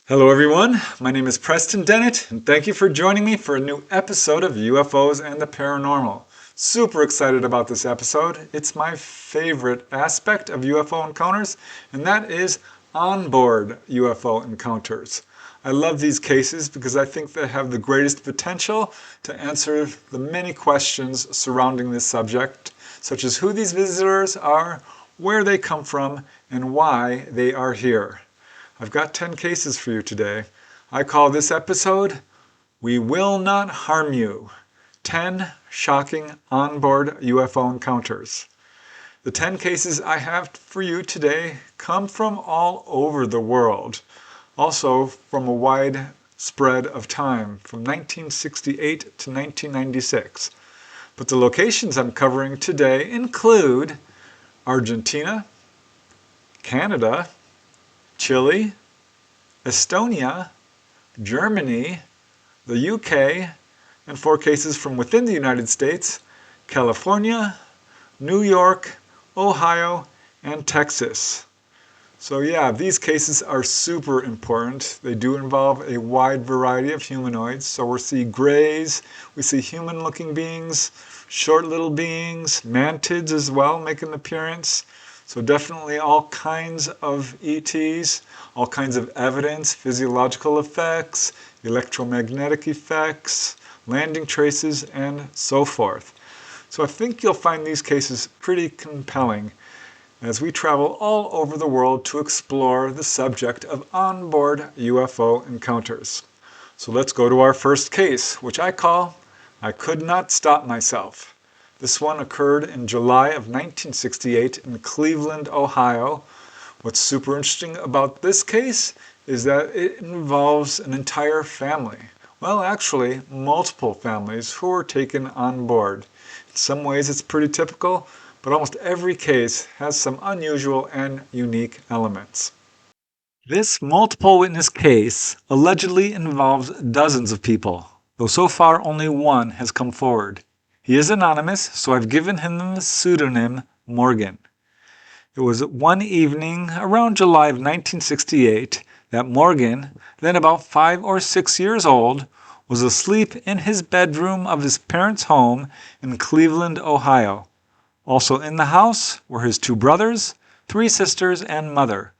Hello everyone, my name is Preston Dennett, and thank you for joining me for a new episode of UFOs and the Paranormal. Super excited about this episode. It's my favorite aspect of UFO encounters, and that is onboard UFO encounters. I love these cases because I think they have the greatest potential to answer the many questions surrounding this subject, such as who these visitors are, where they come from, and why they are here. I've got 10 cases for you today. I call this episode, We Will Not Harm You, 10 Shocking Onboard UFO Encounters. The 10 cases I have for you today come from all over the world, also from a wide spread of time, from 1968 to 1996. But the locations I'm covering today include Argentina, Canada, Chile, Estonia, Germany, the UK, and 4 cases from within the United States, California, New York, Ohio, and Texas. So yeah, these cases are super important. They do involve a wide variety of humanoids. So we see grays, we see human-looking beings, short little beings, mantids as well make an appearance. So definitely all kinds of ETs, all kinds of evidence, physiological effects, electromagnetic effects, landing traces, and so forth. So I think you'll find these cases pretty compelling as we travel all over the world to explore the subject of onboard UFO encounters. So let's go to our first case, which I call I Could Not Stop Myself. This one occurred in July of 1968 in Cleveland, Ohio. What's super interesting about this case is that it involves an entire family. Well, actually, multiple families who were taken on board. In some ways it's pretty typical, but almost every case has some unusual and unique elements. This multiple witness case allegedly involves dozens of people, though so far only one has come forward. He is anonymous, so I've given him the pseudonym Morgan. It was one evening around July of 1968 that Morgan, then about 5 or 6 years old, was asleep in his bedroom of his parents' home in Cleveland, Ohio. Also in the house were his 2 brothers, 3 sisters, and mother.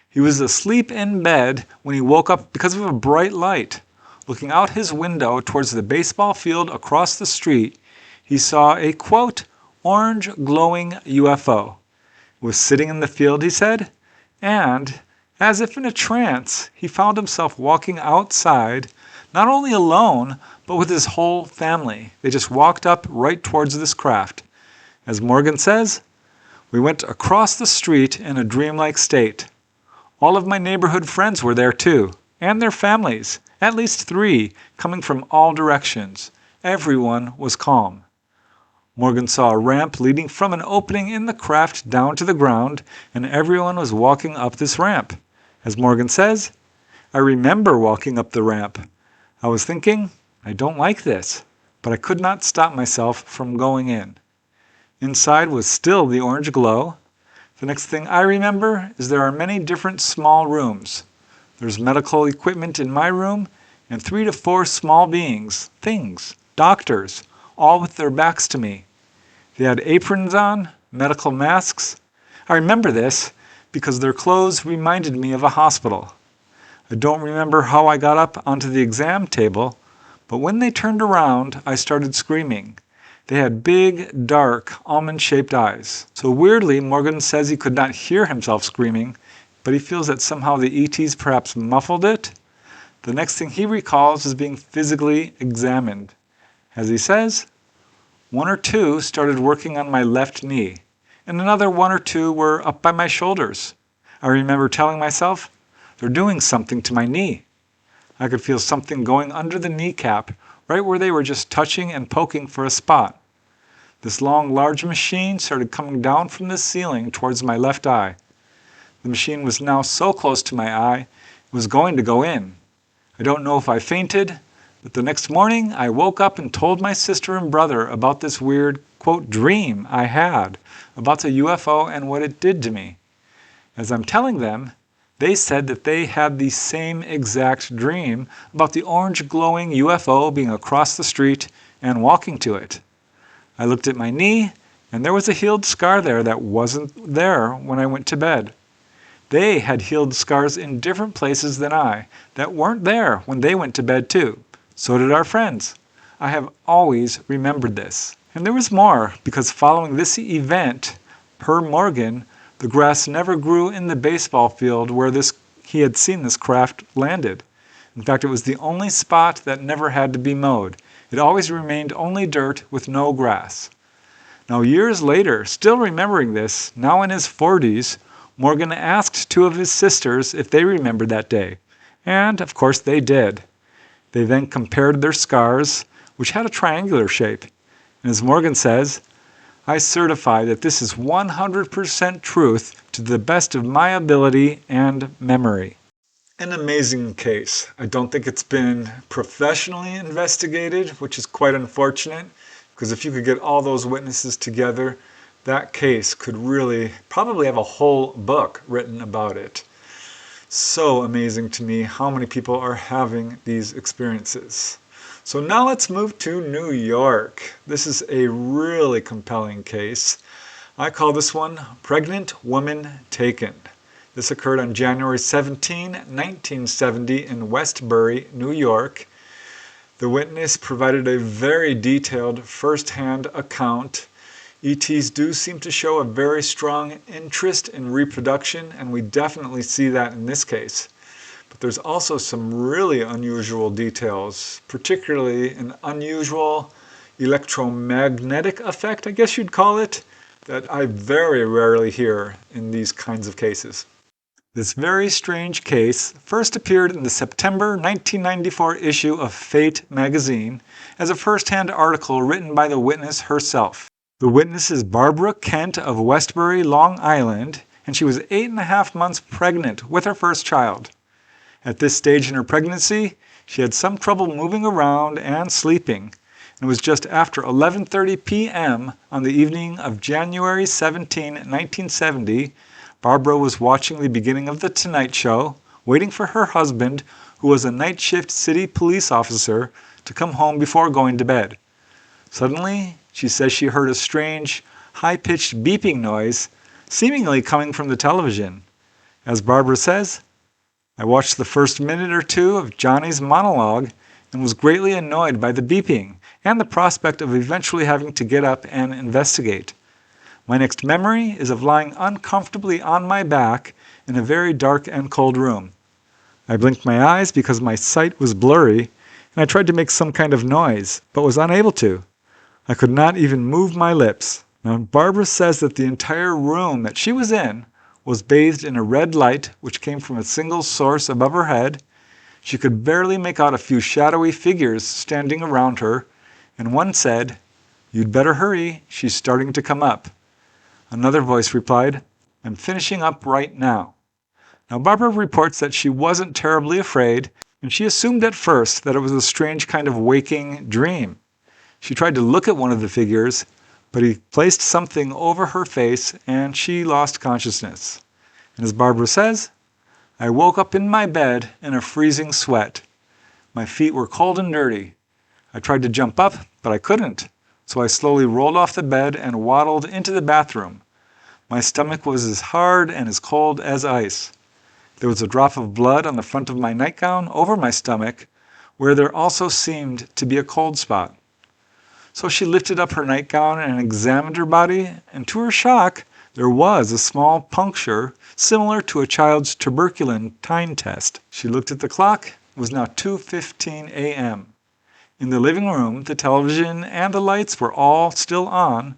He was asleep in bed when he woke up because of a bright light. Looking out his window towards the baseball field across the street, he saw a, quote, orange glowing UFO. It was sitting in the field, he said, and, as if in a trance, he found himself walking outside, not only alone, but with his whole family. They just walked up right towards this craft. As Morgan says, we went across the street in a dreamlike state. All of my neighborhood friends were there too, and their families, at least 3, coming from all directions. Everyone was calm. Morgan saw a ramp leading from an opening in the craft down to the ground, and everyone was walking up this ramp. As Morgan says, I remember walking up the ramp. I was thinking, I don't like this, but I could not stop myself from going in. Inside was still the orange glow. The next thing I remember is there are many different small rooms. There's medical equipment in my room, and 3 to 4 small beings, things, doctors, all with their backs to me. They had aprons on, medical masks. I remember this because their clothes reminded me of a hospital. I don't remember how I got up onto the exam table, but when they turned around, I started screaming. They had big, dark, almond-shaped eyes. So weirdly, Morgan says he could not hear himself screaming, but he feels that somehow the ETs perhaps muffled it. The next thing he recalls is being physically examined. As he says, 1 or 2 started working on my left knee, and another 1 or 2 were up by my shoulders. I remember telling myself, they're doing something to my knee. I could feel something going under the kneecap, right where they were just touching and poking for a spot. This long, large machine started coming down from the ceiling towards my left eye. The machine was now so close to my eye, it was going to go in. I don't know if I fainted, but the next morning I woke up and told my sister and brother about this weird, quote, dream I had about the UFO and what it did to me. As I'm telling them, They said that they had the same exact dream about the orange glowing UFO being across the street and walking to it. I looked at my knee, and there was a healed scar there that wasn't there when I went to bed. They had healed scars in different places than I that weren't there when they went to bed too. So did our friends. I have always remembered this. And there was more, because following this event, per Morgan, the grass never grew in the baseball field where he had seen this craft landed. In fact, it was the only spot that never had to be mowed. It always remained only dirt with no grass. Now, years later, still remembering this, now in his 40s, Morgan asked two of his sisters if they remembered that day. And, of course, they did. They then compared their scars, which had a triangular shape. And as Morgan says, I certify that this is 100% truth to the best of my ability and memory. An amazing case. I don't think it's been professionally investigated, which is quite unfortunate, because if you could get all those witnesses together, that case could really probably have a whole book written about it. So amazing to me how many people are having these experiences. So now let's move to New York. This is a really compelling case. I call this one Pregnant Woman Taken. This occurred on January 17, 1970 in Westbury, New York. The witness provided a very detailed first-hand account. ETs do seem to show a very strong interest in reproduction, and we definitely see that in this case. But there's also some really unusual details, particularly an unusual electromagnetic effect, I guess you'd call it, that I very rarely hear in these kinds of cases. This very strange case first appeared in the September 1994 issue of Fate magazine as a first-hand article written by the witness herself. The witness is Barbara Kent of Westbury, Long Island, and she was 8.5 months pregnant with her first child. At this stage in her pregnancy, she had some trouble moving around and sleeping. It was just after 11:30 p.m. on the evening of January 17, 1970, Barbara was watching the beginning of The Tonight Show, waiting for her husband, who was a night shift city police officer, to come home before going to bed. Suddenly, she says she heard a strange, high-pitched beeping noise, seemingly coming from the television. As Barbara says, I watched the first minute or two of Johnny's monologue and was greatly annoyed by the beeping and the prospect of eventually having to get up and investigate. My next memory is of lying uncomfortably on my back in a very dark and cold room. I blinked my eyes because my sight was blurry, and I tried to make some kind of noise, but was unable to. I could not even move my lips. Now, Barbara says that the entire room that she was in was bathed in a red light which came from a single source above her head. She could barely make out a few shadowy figures standing around her, and one said, "You'd better hurry, she's starting to come up." Another voice replied, "I'm finishing up right now." Now, Barbara reports that she wasn't terribly afraid, and she assumed at first that it was a strange kind of waking dream. She tried to look at one of the figures, but he placed something over her face and she lost consciousness. And as Barbara says, I woke up in my bed in a freezing sweat. My feet were cold and dirty. I tried to jump up, but I couldn't, so I slowly rolled off the bed and waddled into the bathroom. My stomach was as hard and as cold as ice. There was a drop of blood on the front of my nightgown over my stomach, where there also seemed to be a cold spot. So she lifted up her nightgown and examined her body, and to her shock, there was a small puncture similar to a child's tuberculin test. She looked at the clock. It was now 2:15 a.m. In the living room, the television and the lights were all still on,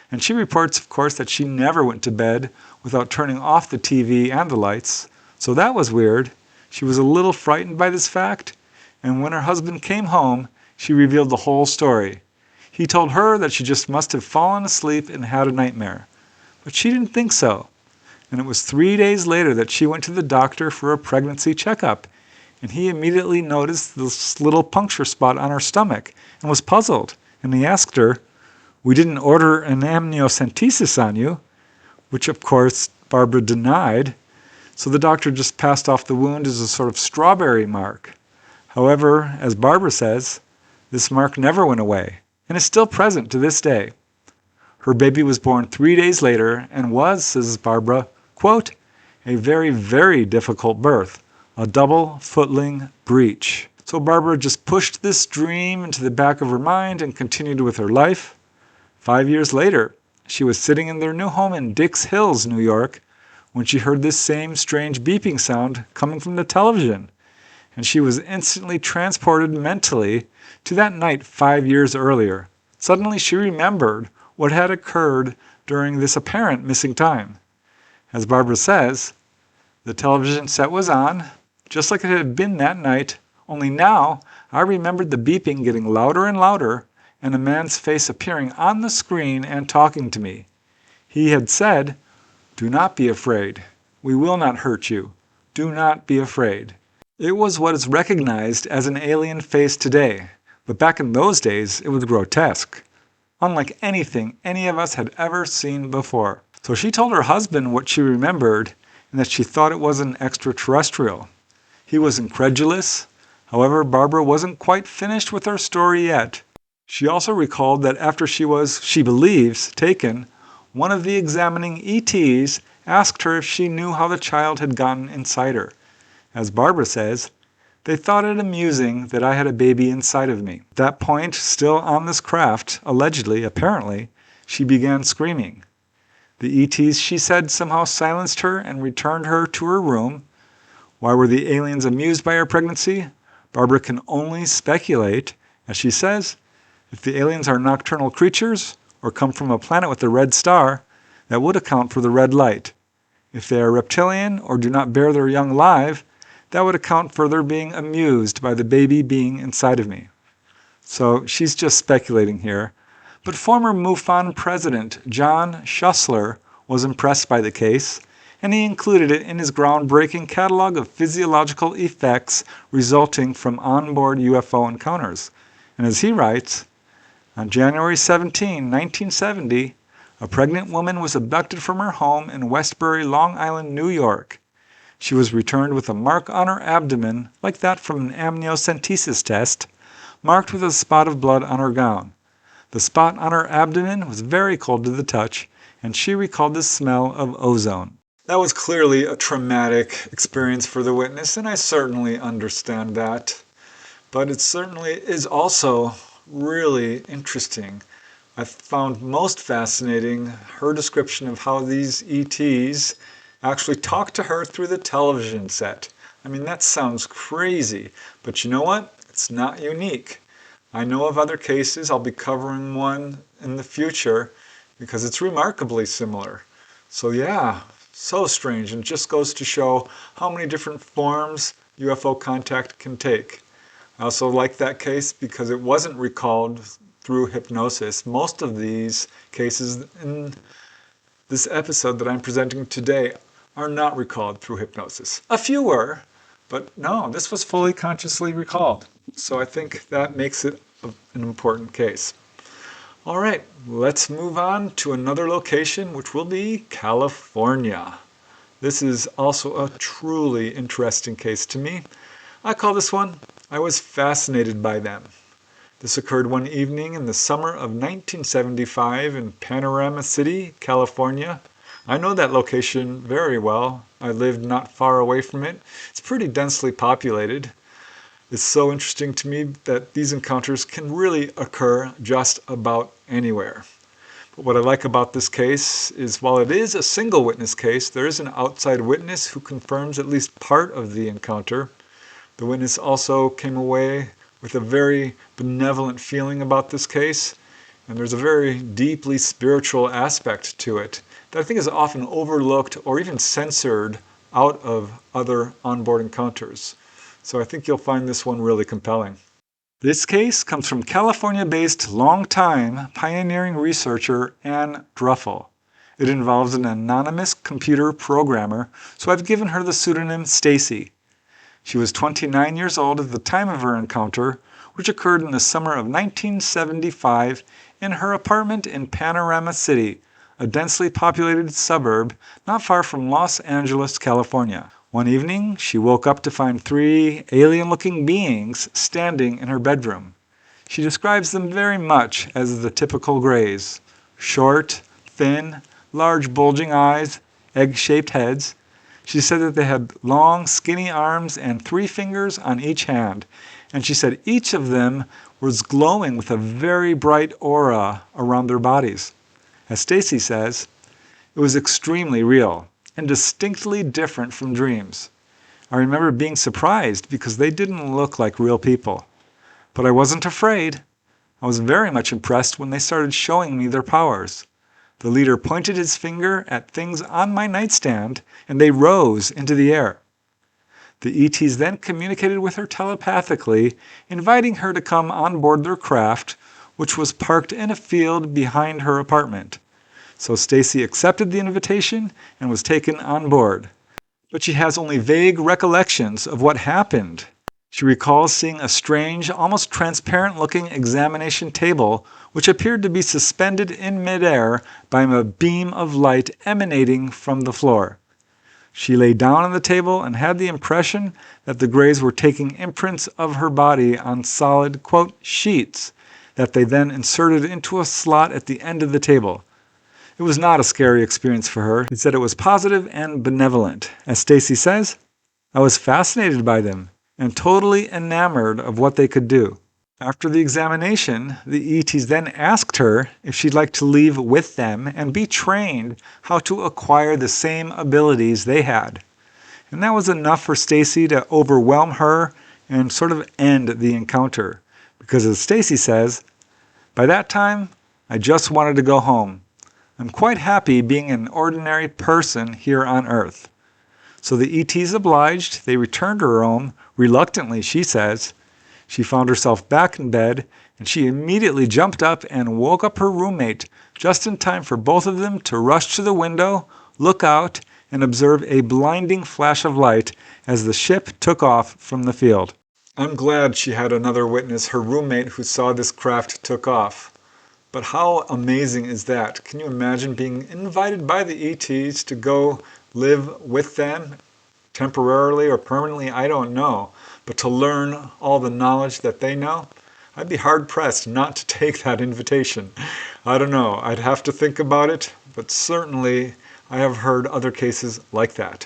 and she reports, of course, that she never went to bed without turning off the TV and the lights. So that was weird. She was a little frightened by this fact, and when her husband came home, she revealed the whole story. He told her that she just must have fallen asleep and had a nightmare. But she didn't think so. And it was 3 days later that she went to the doctor for a pregnancy checkup, and he immediately noticed this little puncture spot on her stomach and was puzzled. And he asked her, "We didn't order an amniocentesis on you," which of course Barbara denied. so the doctor just passed off the wound as a sort of strawberry mark. However, as Barbara says, this mark never went away and is still present to this day. Her baby was born 3 days later and was, says Barbara, quote, a very, very difficult birth, a double footling breech. So Barbara just pushed this dream into the back of her mind and continued with her life. 5 years later, she was sitting in their new home in Dix Hills, New York, when she heard this same strange beeping sound coming from the television. And she was instantly transported mentally to that night 5 years earlier. Suddenly she remembered what had occurred during this apparent missing time. As Barbara says, the television set was on, just like it had been that night, only now I remembered the beeping getting louder and louder and a man's face appearing on the screen and talking to me. He had said, "Do not be afraid. We will not hurt you. Do not be afraid." It was what is recognized as an alien face today, but back in those days it was grotesque, unlike anything any of us had ever seen before. So she told her husband what she remembered and that she thought it was an extraterrestrial. He was incredulous. However, Barbara wasn't quite finished with her story yet. She also recalled that after she was, she believes, taken, one of the examining ETs asked her if she knew how the child had gotten inside her. As Barbara says, they thought it amusing that I had a baby inside of me. At that point, still on this craft, allegedly, apparently, she began screaming. The ETs, she said, somehow silenced her and returned her to her room. Why were the aliens amused by her pregnancy? Barbara can only speculate. As she says, if the aliens are nocturnal creatures or come from a planet with a red star, that would account for the red light. If they are reptilian or do not bear their young live, that would account for their being amused by the baby being inside of me. So she's just speculating here. But former MUFON president John Schussler was impressed by the case, and he included it in his groundbreaking catalog of physiological effects resulting from onboard UFO encounters. And as he writes, on January 17, 1970, a pregnant woman was abducted from her home in Westbury, Long Island, New York. She was returned with a mark on her abdomen, like that from an amniocentesis test, marked with a spot of blood on her gown. The spot on her abdomen was very cold to the touch, and she recalled the smell of ozone. That was clearly a traumatic experience for the witness, and I certainly understand that. But it certainly is also really interesting. I found most fascinating her description of how these ETs actually talked to her through the television set. I mean, that sounds crazy, but you know what? It's not unique. I know of other cases. I'll be covering one in the future because it's remarkably similar. So yeah, so strange, and just goes to show how many different forms UFO contact can take. I also like that case because it wasn't recalled through hypnosis. Most of these cases in this episode that I'm presenting today are not recalled through hypnosis. A few were, but no, this was fully consciously recalled. So I think that makes it an important case. All right, let's move on to another location, which will be California. This is also a truly interesting case to me. I call this one, I was fascinated by them. This occurred one evening in the summer of 1975 in Panorama City, California. I know that location very well. I lived not far away from it. It's pretty densely populated. It's so interesting to me that these encounters can really occur just about anywhere. But what I like about this case is while it is a single witness case, there is an outside witness who confirms at least part of the encounter. The witness also came away with a very benevolent feeling about this case, and there's a very deeply spiritual aspect to it that I think is often overlooked or even censored out of other onboard encounters. So I think you'll find this one really compelling. This case comes from California-based long-time pioneering researcher Ann Druffel. It involves an anonymous computer programmer, so I've given her the pseudonym Stacy. She was 29 years old at the time of her encounter, which occurred in the summer of 1975 in her apartment in Panorama City, a densely populated suburb not far from Los Angeles, California. One evening, she woke up to find 3 alien-looking beings standing in her bedroom. She describes them very much as the typical Greys: short, thin, large bulging eyes, egg-shaped heads. She said that they had long, skinny arms and 3 fingers on each hand, and she said each of them was glowing with a very bright aura around their bodies. As Stacy says, it was extremely real and distinctly different from dreams. I remember being surprised because they didn't look like real people. But I wasn't afraid. I was very much impressed when they started showing me their powers. The leader pointed his finger at things on my nightstand, and they rose into the air. The ETs then communicated with her telepathically, inviting her to come on board their craft, which was parked in a field behind her apartment. So Stacy accepted the invitation and was taken on board. But she has only vague recollections of what happened. She recalls seeing a strange, almost transparent-looking examination table which appeared to be suspended in midair by a beam of light emanating from the floor. She lay down on the table and had the impression that the Greys were taking imprints of her body on solid, quote, sheets that they then inserted into a slot at the end of the table. It was not a scary experience for her. She said it was positive and benevolent. As Stacy says, I was fascinated by them and totally enamored of what they could do. After the examination, the ETs then asked her if she'd like to leave with them and be trained how to acquire the same abilities they had. And that was enough for Stacy to overwhelm her and sort of end the encounter. Because as Stacy says, by that time, I just wanted to go home. I'm quite happy being an ordinary person here on Earth. So the ETs obliged. They returned her home, reluctantly, she says. She found herself back in bed, and she immediately jumped up and woke up her roommate, just in time for both of them to rush to the window, look out, and observe a blinding flash of light as the ship took off from the field. I'm glad she had another witness, her roommate, who saw this craft took off. But how amazing is that? Can you imagine being invited by the ETs to go live with them, temporarily or permanently? I don't know. But to learn all the knowledge that they know, I'd be hard-pressed not to take that invitation. I don't know. I'd have to think about it, but certainly I have heard other cases like that.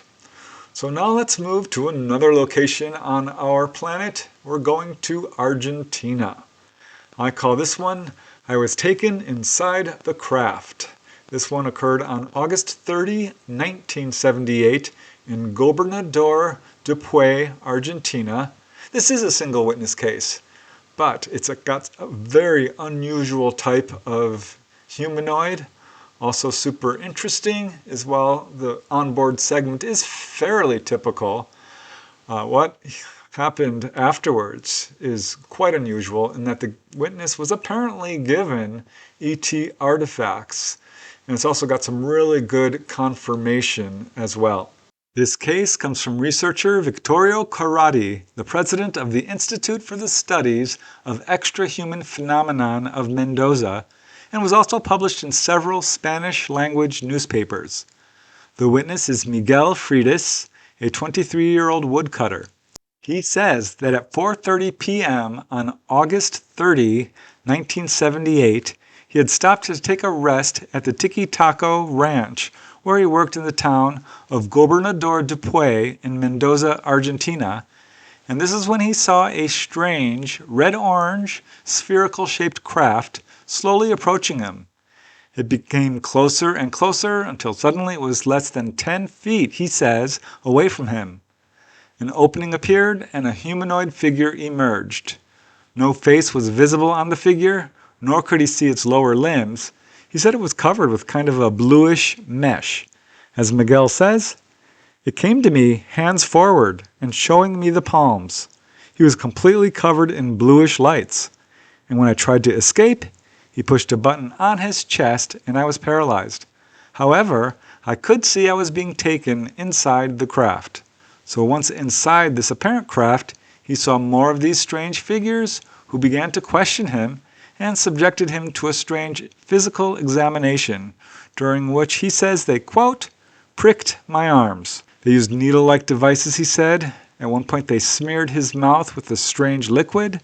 So now let's move to another location on our planet. We're going to Argentina. I call this one, I Was Taken Inside the Craft. This one occurred on August 30, 1978 in Gobernador Dupuy, Argentina. This is a single witness case, but it's got a very unusual type of humanoid. Also super interesting as well. The onboard segment is fairly typical. What happened afterwards is quite unusual in that the witness was apparently given ET artifacts, and it's also got some really good confirmation as well. This case comes from researcher Victorio Corradi, the president of the Institute for the Studies of Extrahuman Phenomenon of Mendoza, and was also published in several Spanish-language newspapers. The witness is Miguel Freitas, a 23-year-old woodcutter. He says that at 4:30 p.m. on August 30, 1978, he had stopped to take a rest at the Tiki Taco Ranch, where he worked in the town of Gobernador Dupuy in Mendoza, Argentina, and this is when he saw a strange, red-orange, spherical-shaped craft slowly approaching him. It became closer and closer until suddenly it was less than 10 feet, he says, away from him. An opening appeared and a humanoid figure emerged. No face was visible on the figure, nor could he see its lower limbs. He said it was covered with kind of a bluish mesh. As Miguel says, it came to me hands forward and showing me the palms. He was completely covered in bluish lights. And when I tried to escape, he pushed a button on his chest and I was paralyzed. However, I could see I was being taken inside the craft. So once inside this apparent craft, he saw more of these strange figures who began to question him and subjected him to a strange physical examination, during which he says they, quote, pricked my arms. They used needle-like devices, he said. At one point they smeared his mouth with a strange liquid.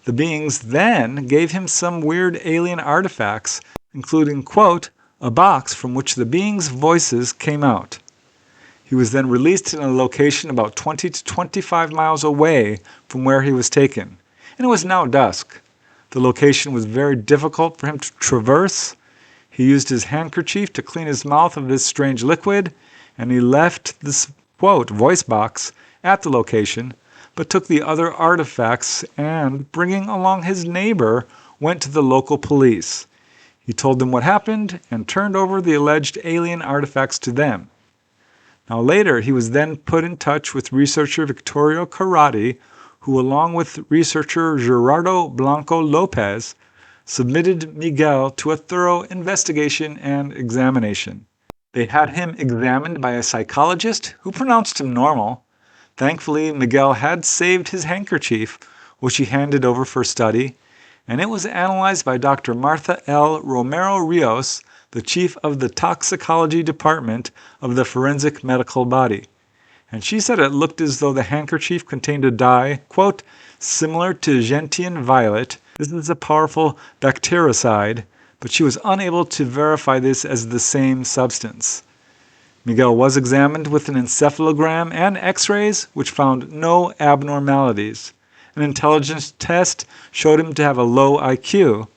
The beings then gave him some weird alien artifacts, including, quote, a box from which the beings' voices came out. He was then released in a location about 20 to 25 miles away from where he was taken, and it was now dusk. The location was very difficult for him to traverse. He used his handkerchief to clean his mouth of this strange liquid, and he left this, quote, voice box at the location, but took the other artifacts and, bringing along his neighbor, went to the local police. He told them what happened and turned over the alleged alien artifacts to them. Now later, he was then put in touch with researcher Victorio Carati, who along with researcher Gerardo Blanco Lopez, submitted Miguel to a thorough investigation and examination. They had him examined by a psychologist who pronounced him normal. Thankfully, Miguel had saved his handkerchief, which he handed over for study, and it was analyzed by Dr. Martha L. Romero Rios, the chief of the toxicology department of the forensic medical body. And she said it looked as though the handkerchief contained a dye, quote, similar to gentian violet. This is a powerful bactericide, but she was unable to verify this as the same substance. Miguel was examined with an encephalogram and x-rays, which found no abnormalities. An intelligence test showed him to have a low IQ.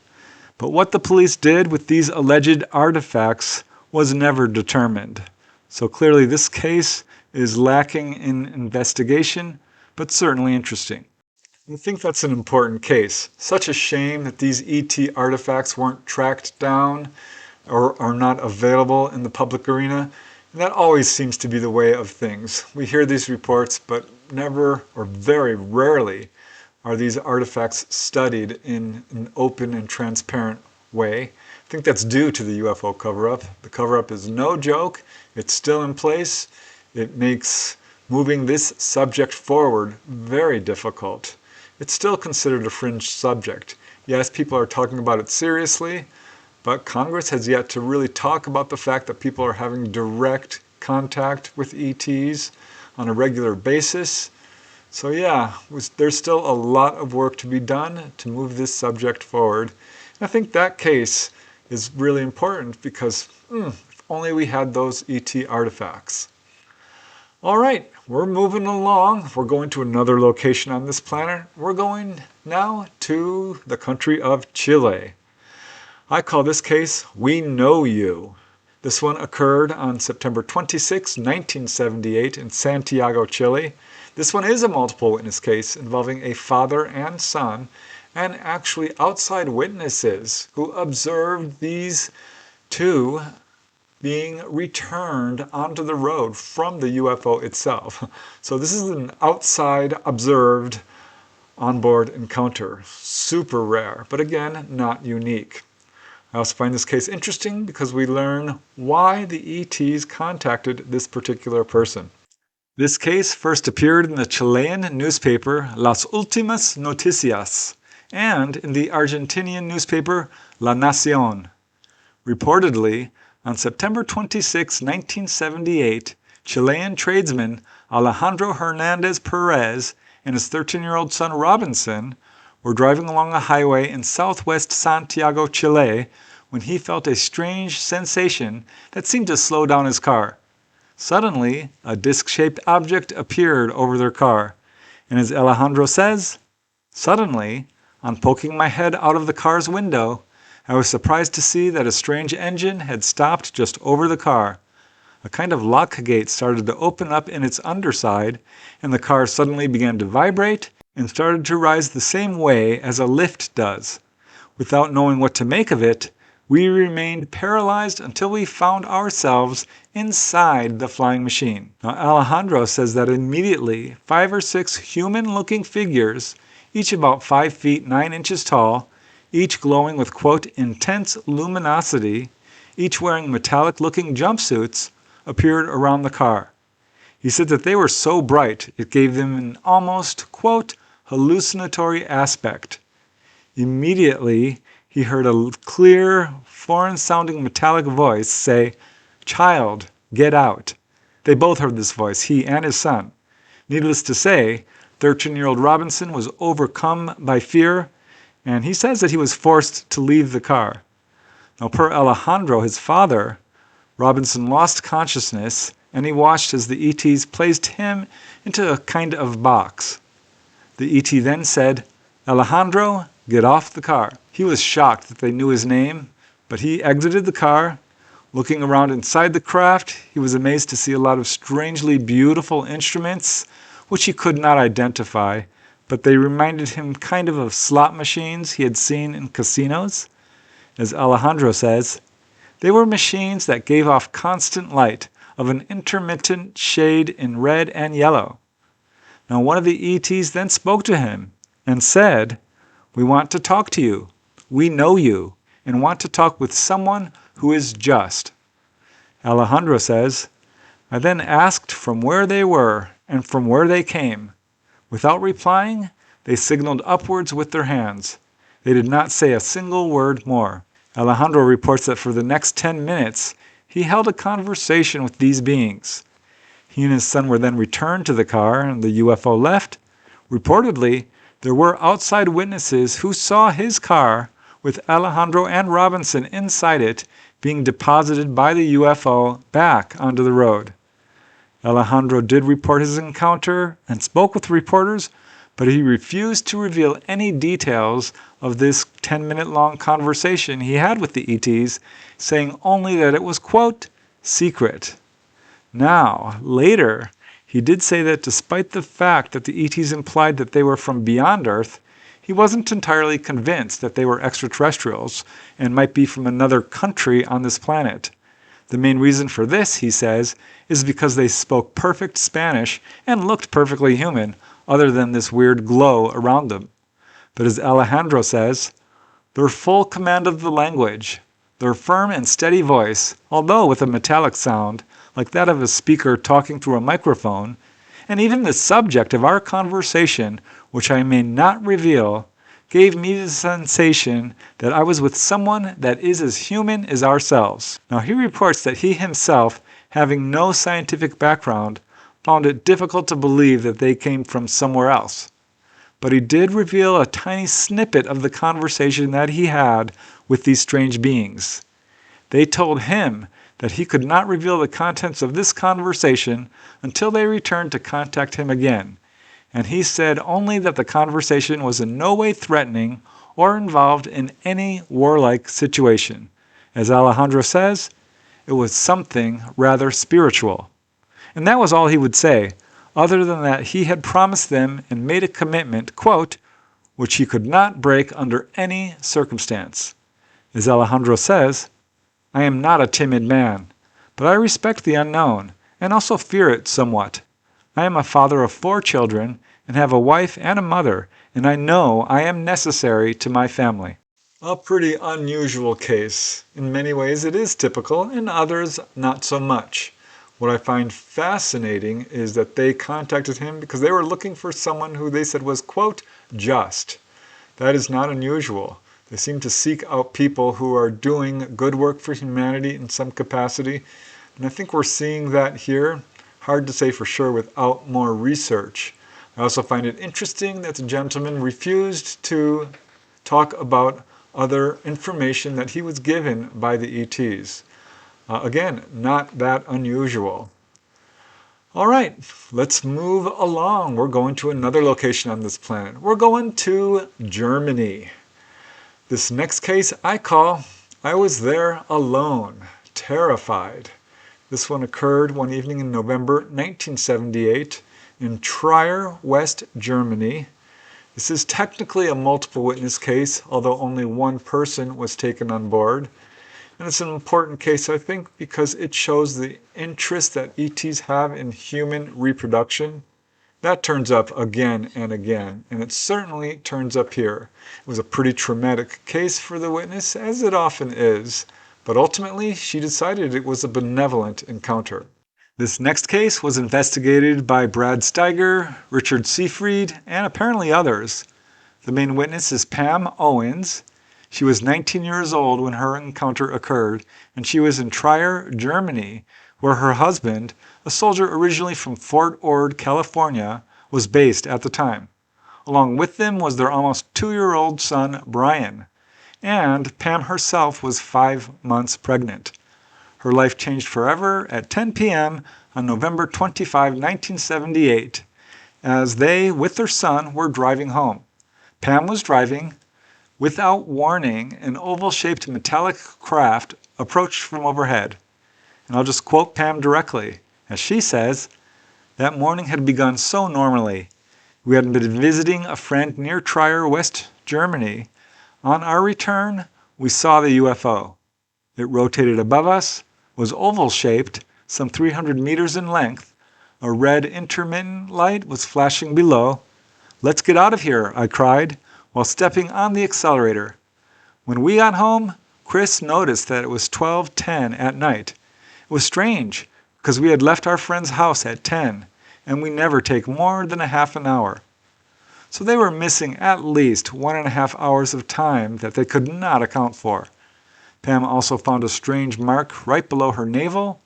But what the police did with these alleged artifacts was never determined. So clearly this case is lacking in investigation, but certainly interesting. I think that's an important case. Such a shame that these ET artifacts weren't tracked down or are not available in the public arena. And that always seems to be the way of things. We hear these reports, but never or very rarely are these artifacts studied in an open and transparent way. I think that's due to the UFO cover-up. The cover-up is no joke. It's still in place. It makes moving this subject forward very difficult. It's still considered a fringe subject. Yes, people are talking about it seriously, but Congress has yet to really talk about the fact that people are having direct contact with ETs on a regular basis. So yeah, there's still a lot of work to be done to move this subject forward. And I think that case is really important because if only we had those ET artifacts. All right, we're moving along. We're going to another location on this planet. We're going now to the country of Chile. I call this case We Know You. This one occurred on September 26, 1978 in Santiago, Chile. This one is a multiple witness case involving a father and son and actually outside witnesses who observed these two being returned onto the road from the UFO itself. So this is an outside observed onboard encounter. Super rare, but again, not unique. I also find this case interesting because we learn why the ETs contacted this particular person. This case first appeared in the Chilean newspaper Las Últimas Noticias and in the Argentinian newspaper La Nación. Reportedly, on September 26, 1978, Chilean tradesman Alejandro Hernandez Perez and his 13-year-old son Robinson were driving along a highway in southwest Santiago, Chile, when he felt a strange sensation that seemed to slow down his car. Suddenly, a disc-shaped object appeared over their car, and as Alejandro says, suddenly, on poking my head out of the car's window, I was surprised to see that a strange engine had stopped just over the car. A kind of lock gate started to open up in its underside, and the car suddenly began to vibrate and started to rise the same way as a lift does. Without knowing what to make of it, we remained paralyzed until we found ourselves inside the flying machine. Now, Alejandro says that immediately 5 or 6 human-looking figures, each about 5 feet 9 inches tall, each glowing with, quote, intense luminosity, each wearing metallic-looking jumpsuits, appeared around the car. He said that they were so bright it gave them an almost, quote, hallucinatory aspect. Immediately, he heard a clear, foreign-sounding metallic voice say, "Child, get out." They both heard this voice, he and his son. Needless to say, 13-year-old Robinson was overcome by fear, and he says that he was forced to leave the car. Now, per Alejandro, his father, Robinson lost consciousness, and he watched as the ETs placed him into a kind of box. The ET then said, "Alejandro, get off the car." He was shocked that they knew his name, but he exited the car. Looking around inside the craft, he was amazed to see a lot of strangely beautiful instruments, which he could not identify, but they reminded him kind of slot machines he had seen in casinos. As Alejandro says, they were machines that gave off constant light of an intermittent shade in red and yellow. Now one of the ETs then spoke to him and said, "We want to talk to you. We know you and want to talk with someone who is just." Alejandro says, "I then asked from where they were and from where they came. Without replying, they signaled upwards with their hands. They did not say a single word more." Alejandro reports that for the next 10 minutes, he held a conversation with these beings. He and his son were then returned to the car and the UFO left. Reportedly, there were outside witnesses who saw his car with Alejandro and Robinson inside it being deposited by the UFO back onto the road. Alejandro did report his encounter and spoke with reporters, but he refused to reveal any details of this 10-minute-long conversation he had with the ETs, saying only that it was, quote, "secret." Now, later, he did say that despite the fact that the ETs implied that they were from beyond Earth, he wasn't entirely convinced that they were extraterrestrials and might be from another country on this planet. The main reason for this, he says, is because they spoke perfect Spanish and looked perfectly human, other than this weird glow around them. But as Alejandro says, their full command of the language, their firm and steady voice, although with a metallic sound, like that of a speaker talking through a microphone, and even the subject of our conversation, which I may not reveal, gave me the sensation that I was with someone that is as human as ourselves. Now he reports that he himself, having no scientific background, found it difficult to believe that they came from somewhere else. But he did reveal a tiny snippet of the conversation that he had with these strange beings. They told him that he could not reveal the contents of this conversation until they returned to contact him again, and he said only that the conversation was in no way threatening or involved in any warlike situation. As Alejandro says, it was something rather spiritual. And that was all he would say, other than that he had promised them and made a commitment, quote, which he could not break under any circumstance. As Alejandro says, "I am not a timid man, but I respect the unknown and also fear it somewhat. I am a father of 4 children and have a wife and a mother, and I know I am necessary to my family." A pretty unusual case. In many ways it is typical, in others not so much. What I find fascinating is that they contacted him because they were looking for someone who they said was, quote, "just." That is not unusual. They seem to seek out people who are doing good work for humanity in some capacity. And I think we're seeing that here. Hard to say for sure without more research. I also find it interesting that the gentleman refused to talk about other information that he was given by the ETs. Again, not that unusual. All right, let's move along. We're going to another location on this planet. We're going to Germany. This next case I call, "I was there alone, terrified." This one occurred one evening in November 1978 in Trier, West Germany. This is technically a multiple witness case, although only one person was taken on board. And it's an important case, I think, because it shows the interest that ETs have in human reproduction. That turns up again and again, and it certainly turns up here. It was a pretty traumatic case for the witness, as it often is, but ultimately she decided it was a benevolent encounter. This next case was investigated by Brad Steiger, Richard Seafried, and apparently others. The main witness is Pam Owens. She was 19 years old when her encounter occurred, and she was in Trier, Germany, where her husband, a soldier originally from Fort Ord, California, was based at the time. Along with them was their almost 2-year-old son, Brian, and Pam herself was 5 months pregnant. Her life changed forever at 10 p.m. on November 25, 1978, as they, with their son, were driving home. Pam was driving. Without warning, an oval-shaped metallic craft approached from overhead. And I'll just quote Pam directly. As she says, "That morning had begun so normally. We had been visiting a friend near Trier, West Germany. On our return, we saw the UFO. It rotated above us, was oval-shaped, some 300 meters in length. A red intermittent light was flashing below. 'Let's get out of here,' I cried, while stepping on the accelerator. When we got home, Chris noticed that it was 12:10 at night. It was strange, because we had left our friend's house at 10, and we never take more than a half an hour. So they were missing at least 1.5 hours of time that they could not account for. Pam also found a strange mark right below her navel,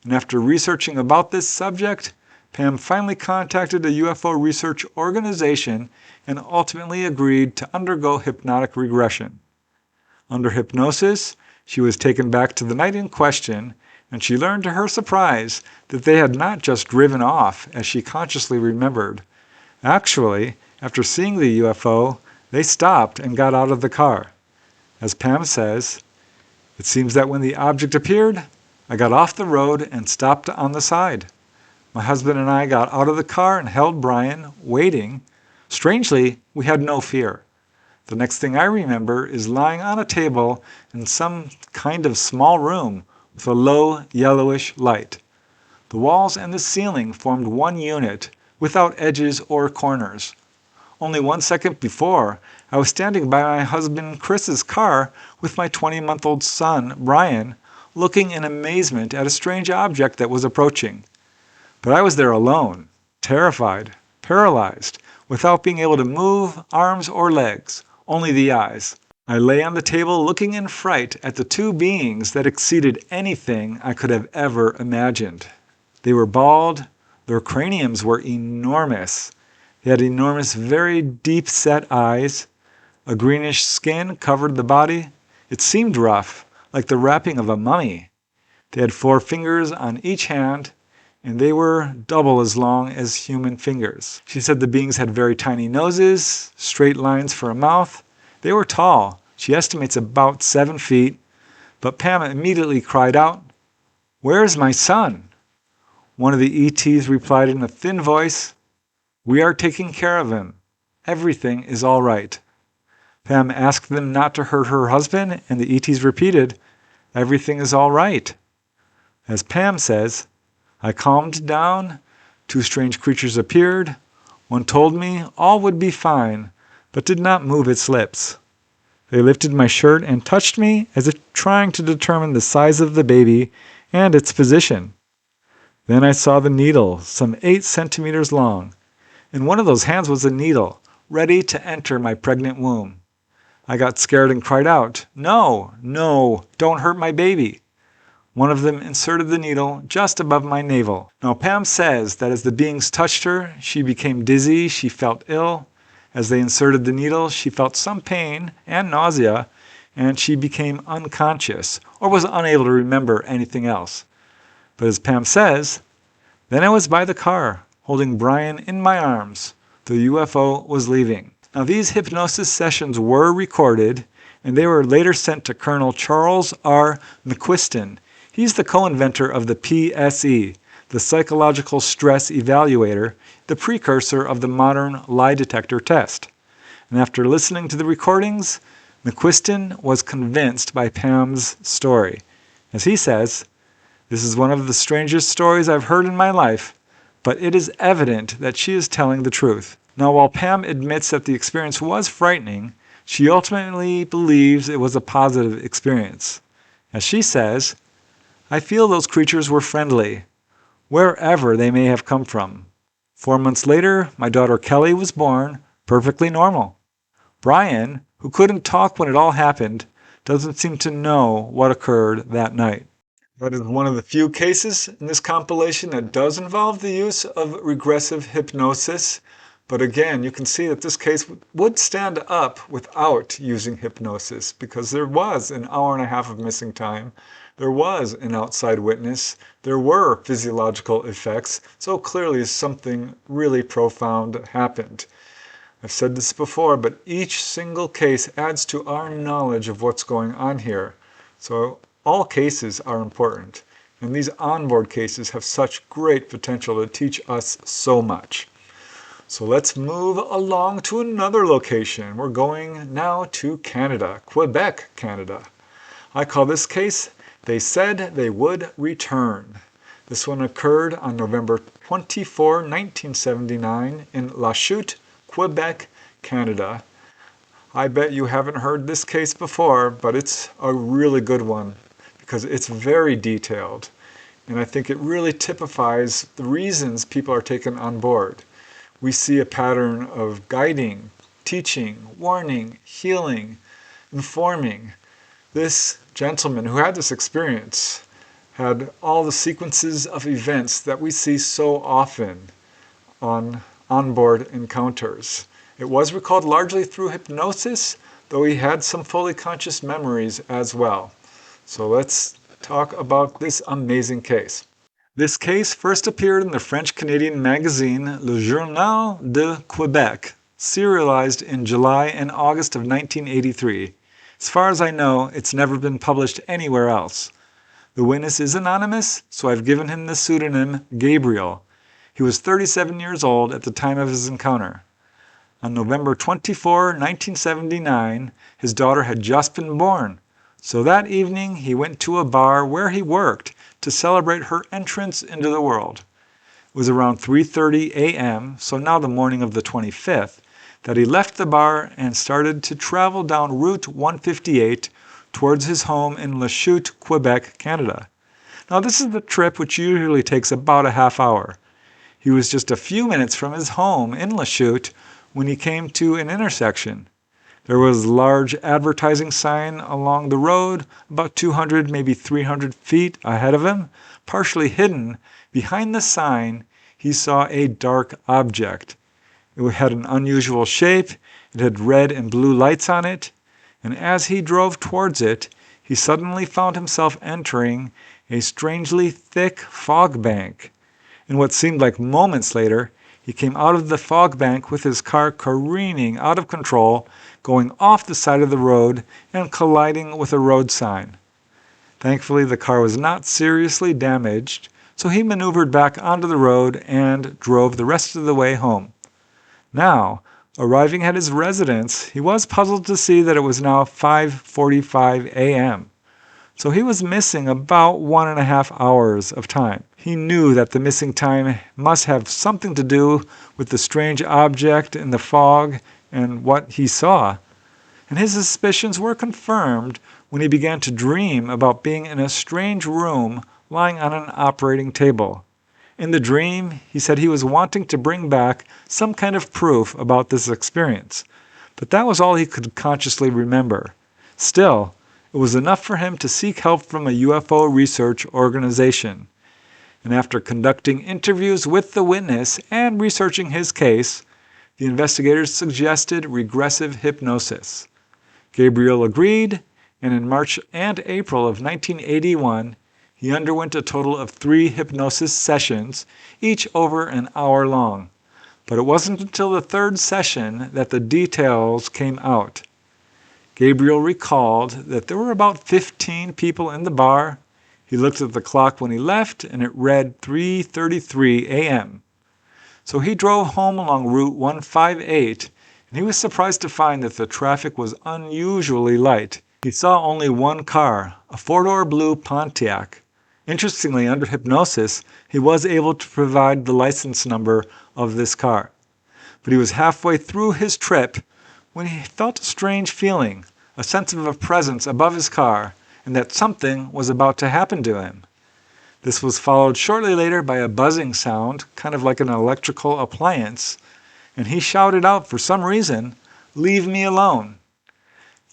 and after researching about this subject, Pam finally contacted a UFO research organization and ultimately agreed to undergo hypnotic regression. Under hypnosis, she was taken back to the night in question, and she learned to her surprise that they had not just driven off as she consciously remembered. Actually, after seeing the UFO, they stopped and got out of the car. As Pam says, "It seems that when the object appeared, I got off the road and stopped on the side. My husband and I got out of the car and held Brian, waiting. Strangely, we had no fear. The next thing I remember is lying on a table in some kind of small room with a low yellowish light. The walls and the ceiling formed one unit without edges or corners. Only 1 second before, I was standing by my husband Chris's car with my 20-month-old son, Brian, looking in amazement at a strange object that was approaching. But I was there alone, terrified, paralyzed, without being able to move arms or legs, only the eyes. I lay on the table looking in fright at the two beings that exceeded anything I could have ever imagined. They were bald, their craniums were enormous. They had enormous, very deep-set eyes. A greenish skin covered the body. It seemed rough, like the wrapping of a mummy. They had 4 fingers on each hand, and they were double as long as human fingers. She said the beings had very tiny noses, straight lines for a mouth. They were tall. She estimates about 7 feet. But Pam immediately cried out, "Where is my son?" One of the ETs replied in a thin voice, "We are taking care of him. Everything is all right." Pam asked them not to hurt her husband, and the ETs repeated, "Everything is all right." As Pam says, "I calmed down. 2 strange creatures appeared. One told me all would be fine, but did not move its lips. They lifted my shirt and touched me as if trying to determine the size of the baby and its position. Then I saw the needle, some 8 centimeters long. In one of those hands was a needle, ready to enter my pregnant womb. I got scared and cried out, 'No, no, don't hurt my baby.' One of them inserted the needle just above my navel." Now Pam says that as the beings touched her, she became dizzy, she felt ill. As they inserted the needle, she felt some pain and nausea, and she became unconscious, or was unable to remember anything else. But as Pam says, "Then I was by the car, holding Brian in my arms. The UFO was leaving." Now these hypnosis sessions were recorded, and they were later sent to Colonel Charles R. McQuiston. He's the co-inventor of the PSE, the Psychological Stress Evaluator, the precursor of the modern lie detector test. And after listening to the recordings, McQuiston was convinced by Pam's story. As he says, "This is one of the strangest stories I've heard in my life, but it is evident that she is telling the truth." Now, while Pam admits that the experience was frightening, she ultimately believes it was a positive experience. As she says, "I feel those creatures were friendly, wherever they may have come from. 4 months later, my daughter Kelly was born, perfectly normal. Brian, who couldn't talk when it all happened, doesn't seem to know what occurred that night. That is one of the few cases in this compilation that does involve the use of regressive hypnosis. But again, you can see that this case would stand up without using hypnosis because there was an hour and a half of missing time. There was an outside witness. There were physiological effects. So clearly something really profound happened. I've said this before, but each single case adds to our knowledge of what's going on here. So all cases are important, and these onboard cases have such great potential to teach us so much. So let's move along to another location. We're going now to Canada, Quebec, Canada. I call this case, They Said They Would Return. This one occurred on November 24, 1979 in Lachute, Quebec, Canada. I bet you haven't heard this case before, but it's a really good one because it's very detailed. And I think it really typifies the reasons people are taken on board. We see a pattern of guiding, teaching, warning, healing, informing. This gentleman who had this experience had all the sequences of events that we see so often on onboard encounters. It was recalled largely through hypnosis, though he had some fully conscious memories as well. So let's talk about this amazing case. This case first appeared in the French-Canadian magazine Le Journal de Québec, serialized in July and August of 1983. As far as I know, it's never been published anywhere else. The witness is anonymous, so I've given him the pseudonym Gabriel. He was 37 years old at the time of his encounter. On November 24, 1979, his daughter had just been born. So that evening, he went to a bar where he worked to celebrate her entrance into the world. It was around 3:30 a.m., so now the morning of the 25th, that he left the bar and started to travel down Route 158 towards his home in Lachute, Quebec, Canada. Now this is the trip which usually takes about a half hour. He was just a few minutes from his home in Lachute when he came to an intersection. There was a large advertising sign along the road, about 200, maybe 300 feet ahead of him. Partially hidden behind the sign, he saw a dark object. It had an unusual shape, it had red and blue lights on it, and as he drove towards it, he suddenly found himself entering a strangely thick fog bank. And what seemed like moments later, he came out of the fog bank with his car careening out of control, going off the side of the road and colliding with a road sign. Thankfully, the car was not seriously damaged, so he maneuvered back onto the road and drove the rest of the way home. Now, arriving at his residence, he was puzzled to see that it was now 5:45 a.m. So he was missing about 1.5 hours of time. He knew that the missing time must have something to do with the strange object in the fog and what he saw. And his suspicions were confirmed when he began to dream about being in a strange room lying on an operating table. In the dream, he said he was wanting to bring back some kind of proof about this experience. But that was all he could consciously remember. Still, it was enough for him to seek help from a UFO research organization. And after conducting interviews with the witness and researching his case, the investigators suggested regressive hypnosis. Gabriel agreed, and in March and April of 1981, he underwent a total of 3 hypnosis sessions, each over an hour long. But it wasn't until the 3rd session that the details came out. Gabriel recalled that there were about 15 people in the bar. He looked at the clock when he left, and it read 3:33 a.m. So he drove home along Route 158, and he was surprised to find that the traffic was unusually light. He saw only one car, a 4-door blue Pontiac. Interestingly, under hypnosis, he was able to provide the license number of this car. But he was halfway through his trip when he felt a strange feeling, a sense of a presence above his car, and that something was about to happen to him. This was followed shortly later by a buzzing sound, kind of like an electrical appliance, and he shouted out for some reason, "Leave me alone."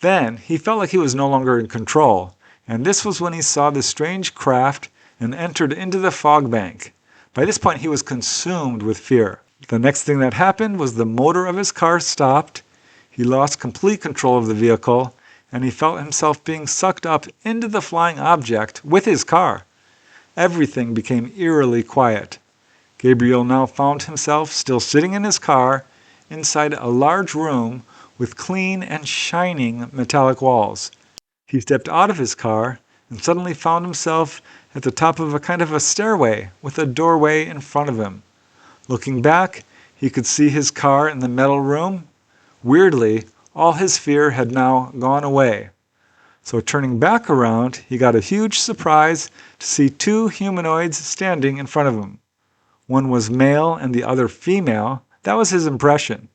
Then he felt like he was no longer in control, and this was when he saw this strange craft and entered into the fog bank. By this point he was consumed with fear. The next thing that happened was the motor of his car stopped, he lost complete control of the vehicle, and he felt himself being sucked up into the flying object with his car. Everything became eerily quiet. Gabriel now found himself still sitting in his car inside a large room with clean and shining metallic walls. He stepped out of his car and suddenly found himself at the top of a kind of a stairway with a doorway in front of him. Looking back, he could see his car in the metal room. Weirdly, all his fear had now gone away. So turning back around, he got a huge surprise to see two humanoids standing in front of him. One was male and the other female. That was his impression.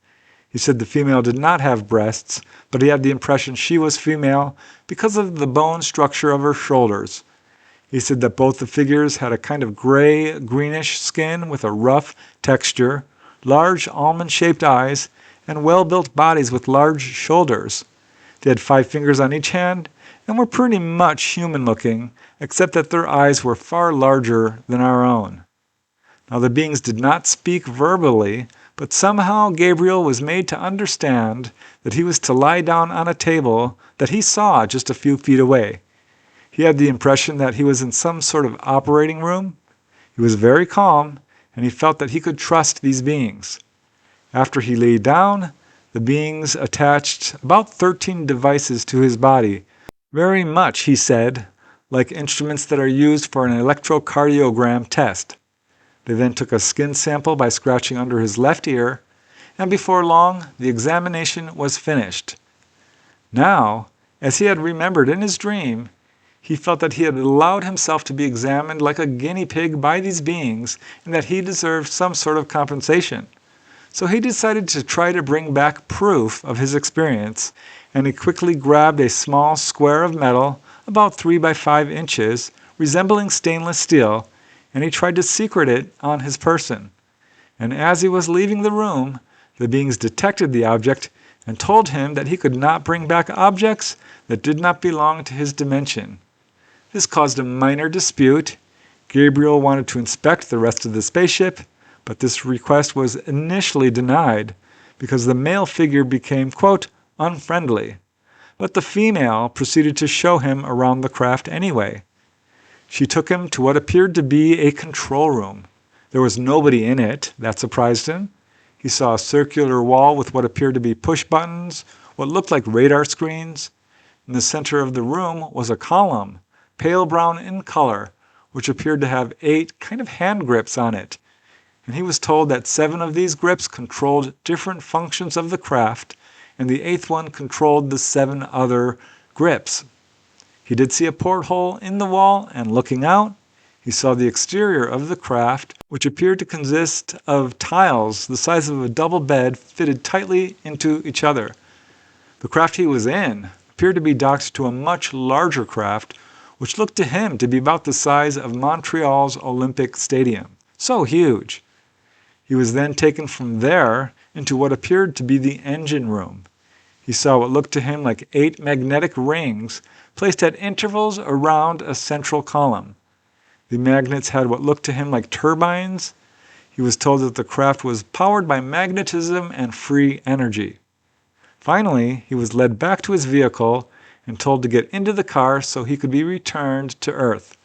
He said the female did not have breasts, but he had the impression she was female because of the bone structure of her shoulders. He said that both the figures had a kind of gray, greenish skin with a rough texture, large almond-shaped eyes, and well-built bodies with large shoulders. They had 5 fingers on each hand and were pretty much human-looking, except that their eyes were far larger than our own. Now the beings did not speak verbally, but somehow Gabriel was made to understand that he was to lie down on a table that he saw just a few feet away. He had the impression that he was in some sort of operating room. He was very calm, and he felt that he could trust these beings. After he lay down, the beings attached about 13 devices to his body, very much, he said, like instruments that are used for an electrocardiogram test. They then took a skin sample by scratching under his left ear, and before long the examination was finished. Now, as he had remembered in his dream, he felt that he had allowed himself to be examined like a guinea pig by these beings and that he deserved some sort of compensation. So he decided to try to bring back proof of his experience, and he quickly grabbed a small square of metal about 3 by 5 inches, resembling stainless steel, and he tried to secret it on his person. And as he was leaving the room, the beings detected the object and told him that he could not bring back objects that did not belong to his dimension. This caused a minor dispute. Gabriel wanted to inspect the rest of the spaceship, but this request was initially denied because the male figure became, quote, unfriendly. But the female proceeded to show him around the craft anyway. She took him to what appeared to be a control room. There was nobody in it. That surprised him. He saw a circular wall with what appeared to be push buttons, what looked like radar screens. In the center of the room was a column, pale brown in color, which appeared to have 8 kind of hand grips on it. And he was told that 7 of these grips controlled different functions of the craft, and the 8th one controlled the 7 other grips. He did see a porthole in the wall, and looking out, he saw the exterior of the craft, which appeared to consist of tiles the size of a double bed fitted tightly into each other. The craft he was in appeared to be docked to a much larger craft, which looked to him to be about the size of Montreal's Olympic Stadium. So huge. He was then taken from there into what appeared to be the engine room. He saw what looked to him like 8 magnetic rings placed at intervals around a central column. The magnets had what looked to him like turbines. He was told that the craft was powered by magnetism and free energy. Finally, he was led back to his vehicle and told to get into the car so he could be returned to Earth.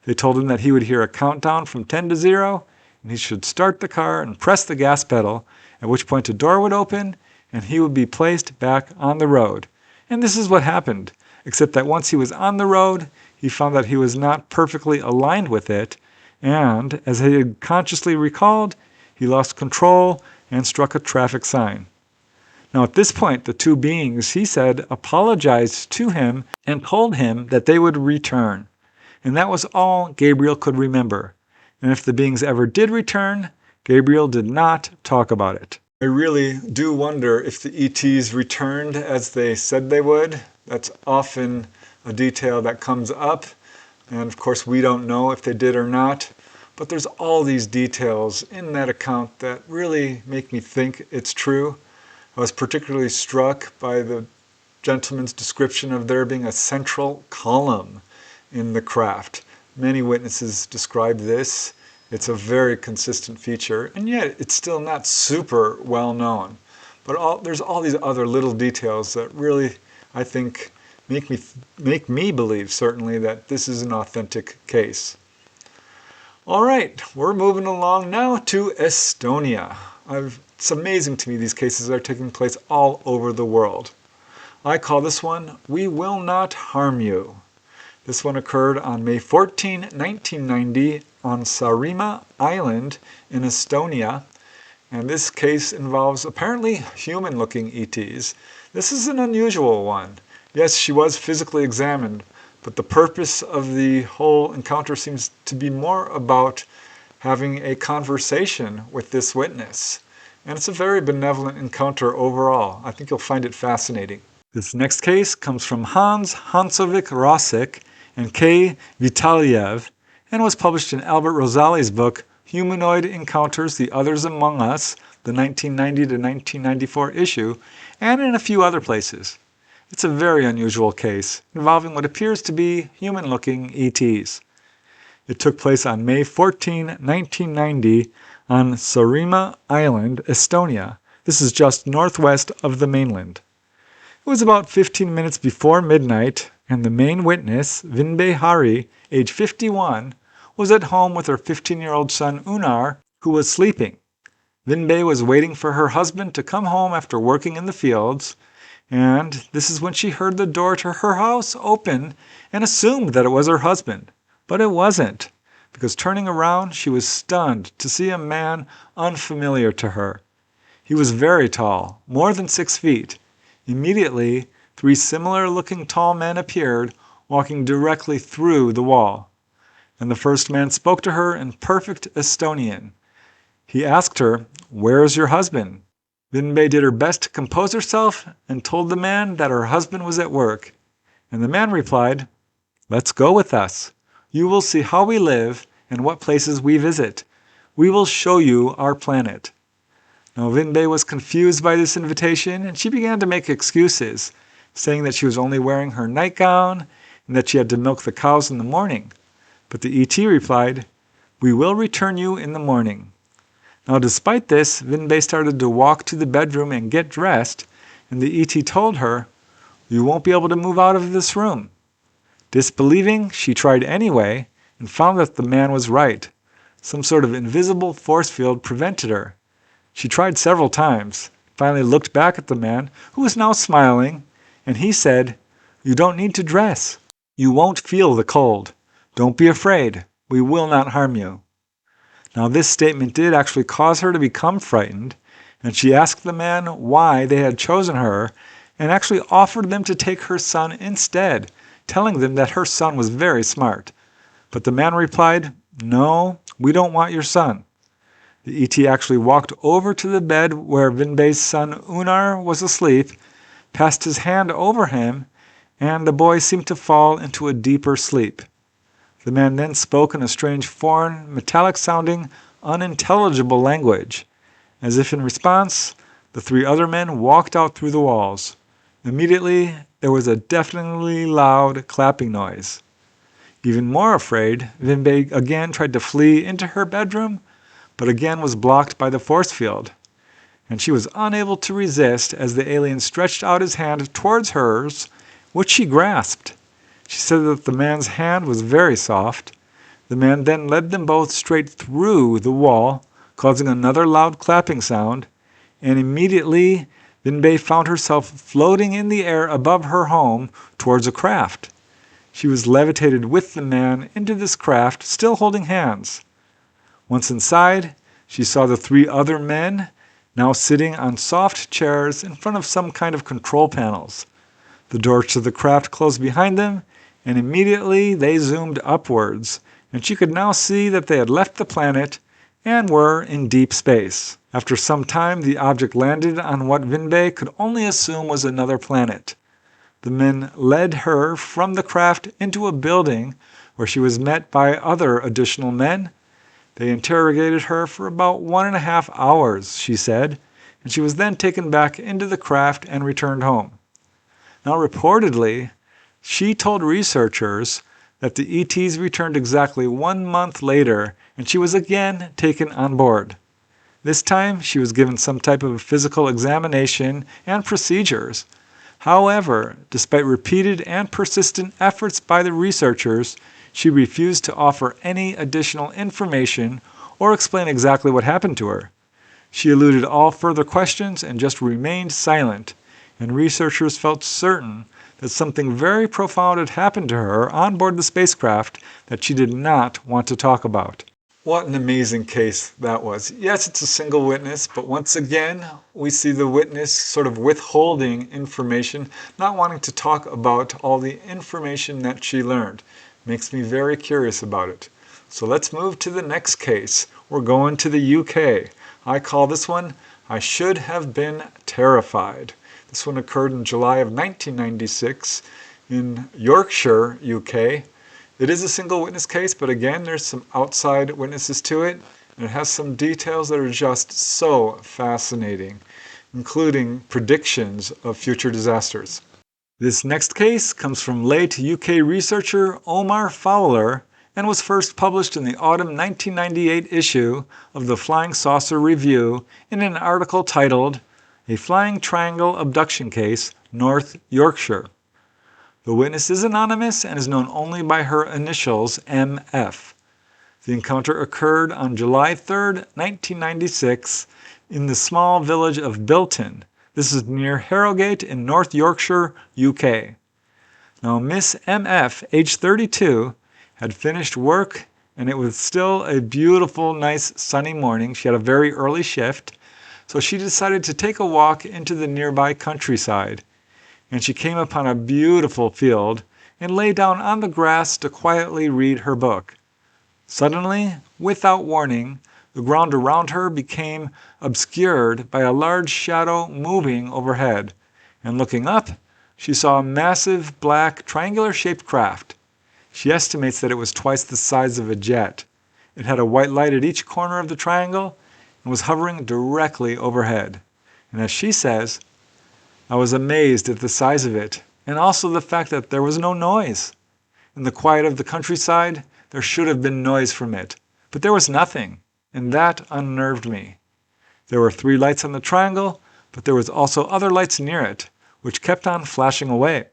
They told him that he would hear a countdown from 10 to 0, and he should start the car and press the gas pedal, at which point a door would open and he would be placed back on the road. And this is what happened, except that once he was on the road, he found that he was not perfectly aligned with it, and, as he had consciously recalled, he lost control and struck a traffic sign. Now at this point, the 2 beings, he said, apologized to him and told him that they would return. And that was all Gabriel could remember. And if the beings ever did return, Gabriel did not talk about it. I really do wonder if the ETs returned as they said they would. That's often a detail that comes up, and of course we don't know if they did or not, but there's all these details in that account that really make me think it's true. I was particularly struck by the gentleman's description of there being a central column in the craft. Many witnesses describe this. It's a very consistent feature, and yet it's still not super well known. But there's all these other little details that really, I think, make me believe certainly that this is an authentic case. All right, we're moving along now to Estonia. It's amazing to me these cases are taking place all over the world. I call this one, We Will Not Harm You. This one occurred on May 14, 1990 on Saaremaa Island in Estonia. And this case involves apparently human-looking ETs. This is an unusual one. Yes, she was physically examined, but the purpose of the whole encounter seems to be more about having a conversation with this witness. And it's a very benevolent encounter overall. I think you'll find it fascinating. This next case comes from Hans Hansovic Rosik and K. Vitaliev and was published in Albert Rosali's book Humanoid Encounters, The Others Among Us, the 1990 to 1994 issue, and in a few other places. It's a very unusual case involving what appears to be human-looking ETs. It took place on May 14, 1990 on Saaremaa Island, Estonia. This is just northwest of the mainland. It was about 15 minutes before midnight, and the main witness, Vinbe Hari, age 51, was at home with her 15-year-old son Unar, who was sleeping. Vinbe was waiting for her husband to come home after working in the fields, and this is when she heard the door to her house open and assumed that it was her husband. But it wasn't, because turning around, she was stunned to see a man unfamiliar to her. He was very tall, more than 6 feet. Immediately, 3 similar-looking tall men appeared, walking directly through the wall. And the first man spoke to her in perfect Estonian. He asked her, "Where is your husband?" Vinbe did her best to compose herself and told the man that her husband was at work. And the man replied, "Let's go with us. You will see how we live and what places we visit. We will show you our planet." Now Vinbe was confused by this invitation, and she began to make excuses, saying that she was only wearing her nightgown and that she had to milk the cows in the morning. But the ET replied, "We will return you in the morning." Now despite this, Vinbe started to walk to the bedroom and get dressed, and the ET told her, "You won't be able to move out of this room." Disbelieving, she tried anyway, and found that the man was right. Some sort of invisible force field prevented her. She tried several times, finally looked back at the man, who was now smiling, and he said, "You don't need to dress. You won't feel the cold. Don't be afraid. We will not harm you." Now this statement did actually cause her to become frightened, and she asked the man why they had chosen her, and actually offered them to take her son instead, telling them that her son was very smart. But the man replied, "No, we don't want your son." The ET actually walked over to the bed where Vinbe's son Unar was asleep, passed his hand over him, and the boy seemed to fall into a deeper sleep. The man then spoke in a strange foreign, metallic-sounding, unintelligible language. As if in response, the 3 other men walked out through the walls. Immediately, there was a deafeningly loud clapping noise. Even more afraid, Vinbe again tried to flee into her bedroom, but again was blocked by the force field. And she was unable to resist as the alien stretched out his hand towards hers, which she grasped. She said that the man's hand was very soft. The man then led them both straight through the wall, causing another loud clapping sound, and immediately Vinbe found herself floating in the air above her home towards a craft. She was levitated with the man into this craft, still holding hands. Once inside, she saw the 3 other men now sitting on soft chairs in front of some kind of control panels. The door to the craft closed behind them, and immediately they zoomed upwards, and she could now see that they had left the planet and were in deep space. After some time, the object landed on what Vinbe could only assume was another planet. The men led her from the craft into a building where she was met by other additional men. They interrogated her for about 1.5 hours, she said, and she was then taken back into the craft and returned home. Now reportedly, she told researchers that the ETs returned exactly 1 month later and she was again taken on board. This time she was given some type of physical examination and procedures. However, despite repeated and persistent efforts by the researchers, she refused to offer any additional information or explain exactly what happened to her. She eluded all further questions and just remained silent, and researchers felt certain that something very profound had happened to her on board the spacecraft that she did not want to talk about. What an amazing case that was. Yes, it's a single witness, but once again, we see the witness sort of withholding information, not wanting to talk about all the information that she learned. Makes me very curious about it. So let's move to the next case. We're going to the UK. I call this one, I Should Have Been Terrified. This one occurred in July of 1996 in Yorkshire, UK. It is a single witness case, but again, there's some outside witnesses to it, and it has some details that are just so fascinating, including predictions of future disasters. This next case comes from late UK researcher Omar Fowler and was first published in the autumn 1998 issue of the Flying Saucer Review in an article titled, A Flying Triangle Abduction Case, North Yorkshire. The witness is anonymous and is known only by her initials MF. The encounter occurred on July 3, 1996 in the small village of Bilton. This is near Harrogate in North Yorkshire, UK. Now Miss MF, age 32, had finished work and it was still a beautiful, nice sunny morning. She had a very early shift, so she decided to take a walk into the nearby countryside. And she came upon a beautiful field and lay down on the grass to quietly read her book. Suddenly, without warning, the ground around her became obscured by a large shadow moving overhead, and looking up, she saw a massive black triangular-shaped craft. She estimates that it was twice the size of a jet. It had a white light at each corner of the triangle and was hovering directly overhead. And as she says, I was amazed at the size of it, and also the fact that there was no noise. In the quiet of the countryside, there should have been noise from it, but there was nothing, and that unnerved me. There were 3 lights on the triangle, but there was also other lights near it, which kept on flashing away.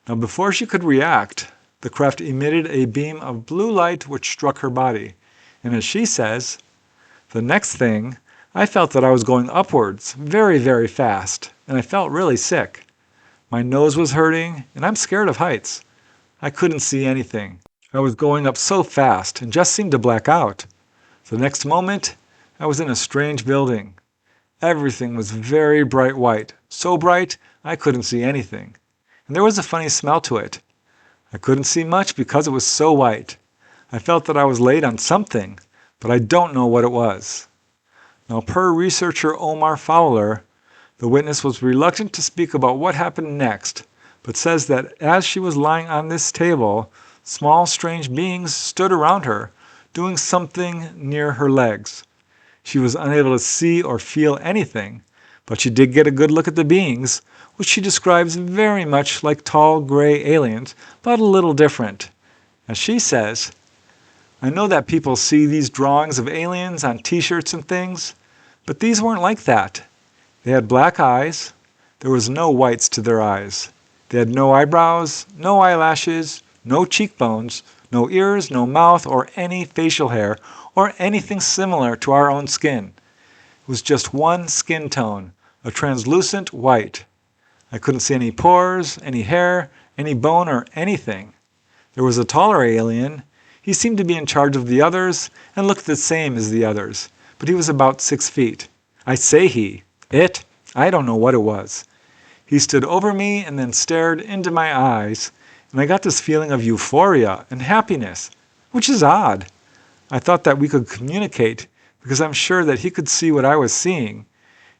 Now before she could react, the craft emitted a beam of blue light which struck her body, and as she says, the next thing, I felt that I was going upwards, very, very fast, and I felt really sick. My nose was hurting, and I'm scared of heights. I couldn't see anything. I was going up so fast and just seemed to black out. The next moment, I was in a strange building. Everything was very bright white, so bright I couldn't see anything. And there was a funny smell to it. I couldn't see much because it was so white. I felt that I was laid on something, but I don't know what it was. Now, per researcher Omar Fowler, the witness was reluctant to speak about what happened next, but says that as she was lying on this table, small strange beings stood around her, doing something near her legs. She was unable to see or feel anything, but she did get a good look at the beings, which she describes very much like tall gray aliens, but a little different. As she says, I know that people see these drawings of aliens on t-shirts and things, but these weren't like that. They had black eyes. There was no whites to their eyes. They had no eyebrows, no eyelashes, no cheekbones, no ears, no mouth, or any facial hair, or anything similar to our own skin. It was just one skin tone, a translucent white. I couldn't see any pores, any hair, any bone, or anything. There was a taller alien. He seemed to be in charge of the others and looked the same as the others, but he was about 6 feet. I say he. It? I don't know what it was. He stood over me and then stared into my eyes, and I got this feeling of euphoria and happiness, which is odd. I thought that we could communicate because I'm sure that he could see what I was seeing,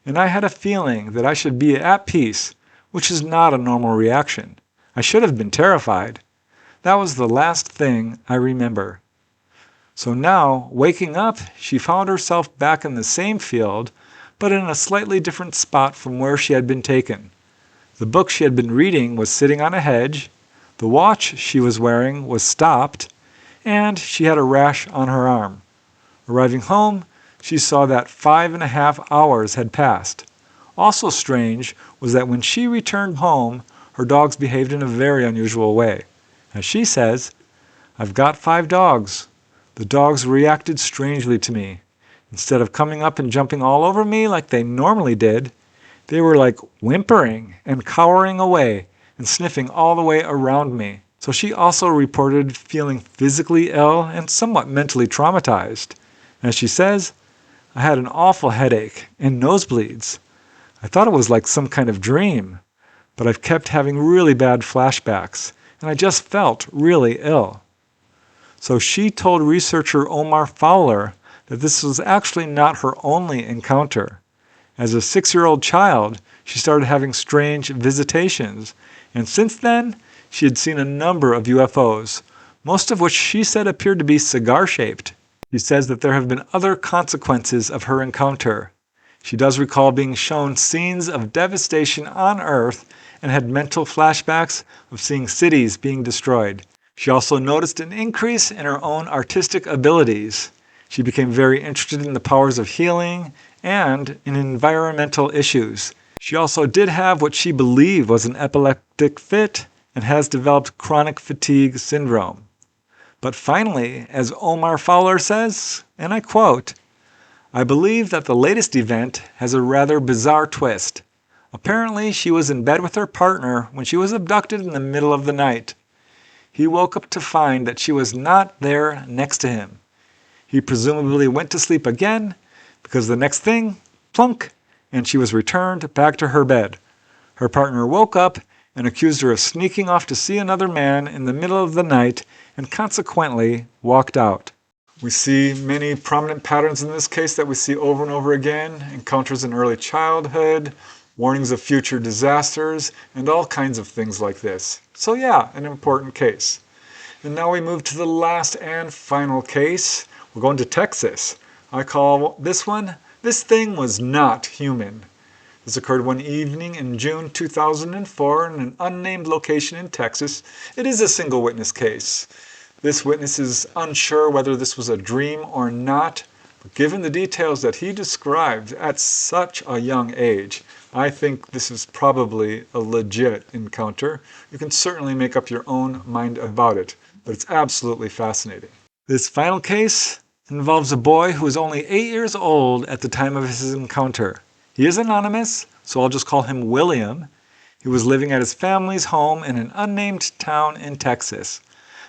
and I had a feeling that I should be at peace, which is not a normal reaction. I should have been terrified. That was the last thing I remember. So now, waking up, she found herself back in the same field, but in a slightly different spot from where she had been taken. The book she had been reading was sitting on a hedge, the watch she was wearing was stopped, and she had a rash on her arm. Arriving home, she saw that 5.5 hours had passed. Also strange was that when she returned home, her dogs behaved in a very unusual way. As she says, "I've got 5 dogs. The dogs reacted strangely to me. Instead of coming up and jumping all over me like they normally did, they were like whimpering and cowering away and sniffing all the way around me." So she also reported feeling physically ill and somewhat mentally traumatized. As she says, "I had an awful headache and nosebleeds. I thought it was like some kind of dream, but I've kept having really bad flashbacks, and I just felt really ill." So she told researcher Omar Fowler that this was actually not her only encounter. As a 6-year-old child, she started having strange visitations, and since then, she had seen a number of UFOs, most of which she said appeared to be cigar-shaped. She says that there have been other consequences of her encounter. She does recall being shown scenes of devastation on Earth and had mental flashbacks of seeing cities being destroyed. She also noticed an increase in her own artistic abilities. She became very interested in the powers of healing and in environmental issues. She also did have what she believed was an epileptic fit and has developed chronic fatigue syndrome. But finally, as Omar Fowler says, and I quote, "I believe that the latest event has a rather bizarre twist. Apparently, she was in bed with her partner when she was abducted in the middle of the night. He woke up to find that she was not there next to him. He presumably went to sleep again because the next thing, plunk, and she was returned back to her bed. Her partner woke up and accused her of sneaking off to see another man in the middle of the night and consequently walked out." We see many prominent patterns in this case that we see over and over again: encounters in early childhood, warnings of future disasters, and all kinds of things like this. So yeah, an important case. And now we move to the last and final case. We're going to Texas. I call this one, "This Thing Was Not Human." This occurred one evening in June 2004 in an unnamed location in Texas. It is a single witness case. This witness is unsure whether this was a dream or not, but given the details that he described at such a young age, I think this is probably a legit encounter. You can certainly make up your own mind about it, but it's absolutely fascinating. This final case involves a boy who was only 8 years old at the time of his encounter. He is anonymous, so I'll just call him William. He was living at his family's home in an unnamed town in Texas.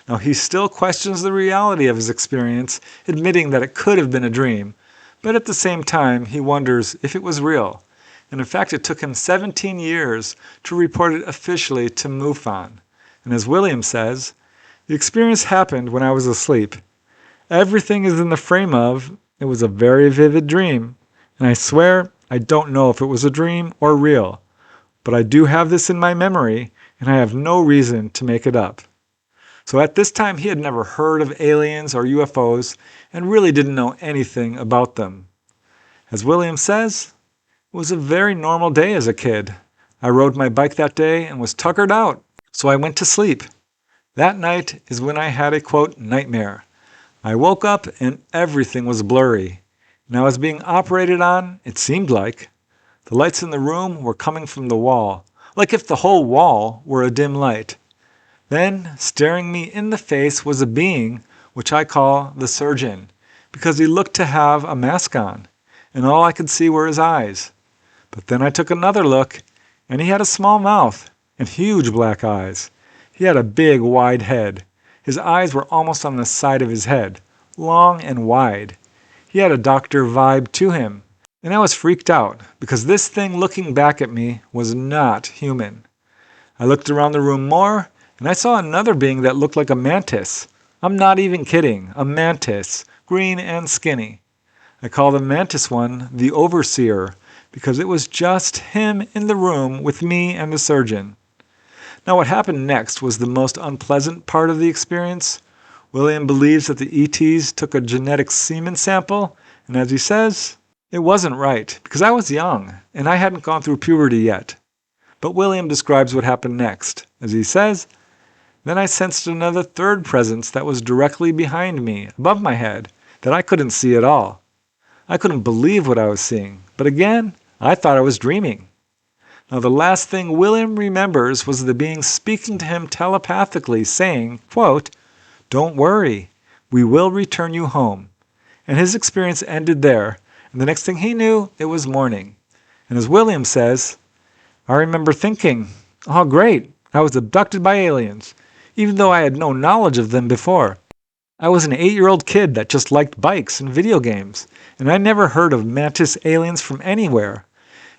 Now, he still questions the reality of his experience, admitting that it could have been a dream, but at the same time, he wonders if it was real. And in fact, it took him 17 years to report it officially to MUFON. And as William says, "The experience happened when I was asleep. Everything is in the frame of, it was a very vivid dream, and I swear I don't know if it was a dream or real, but I do have this in my memory, and I have no reason to make it up." So at this time, he had never heard of aliens or UFOs and really didn't know anything about them. As William says, "It was a very normal day as a kid. I rode my bike that day and was tuckered out, so I went to sleep. That night is when I had a, quote, nightmare. I woke up and everything was blurry. And I was being operated on, it seemed like. The lights in the room were coming from the wall, like if the whole wall were a dim light. Then, staring me in the face was a being, which I call the surgeon, because he looked to have a mask on, and all I could see were his eyes. But then I took another look, and he had a small mouth and huge black eyes. He had a big, wide head. His eyes were almost on the side of his head, long and wide. He had a doctor vibe to him, and I was freaked out, because this thing looking back at me was not human. I looked around the room more, and I saw another being that looked like a mantis. I'm not even kidding, a mantis, green and skinny. I call the mantis one the overseer, because it was just him in the room with me and the surgeon. Now what happened next was the most unpleasant part of the experience. William believes that the ETs took a genetic semen sample, and as he says, it wasn't right, because I was young, and I hadn't gone through puberty yet. But William describes what happened next, as he says, "Then I sensed another third presence that was directly behind me, above my head, that I couldn't see at all. I couldn't believe what I was seeing, but again, I thought I was dreaming." Now the last thing William remembers was the being speaking to him telepathically, saying, quote, "Don't worry, we will return you home." And his experience ended there, and the next thing he knew, it was morning. And as William says, "I remember thinking, oh great, I was abducted by aliens, even though I had no knowledge of them before. I was an 8-year-old kid that just liked bikes and video games, and I never heard of mantis aliens from anywhere.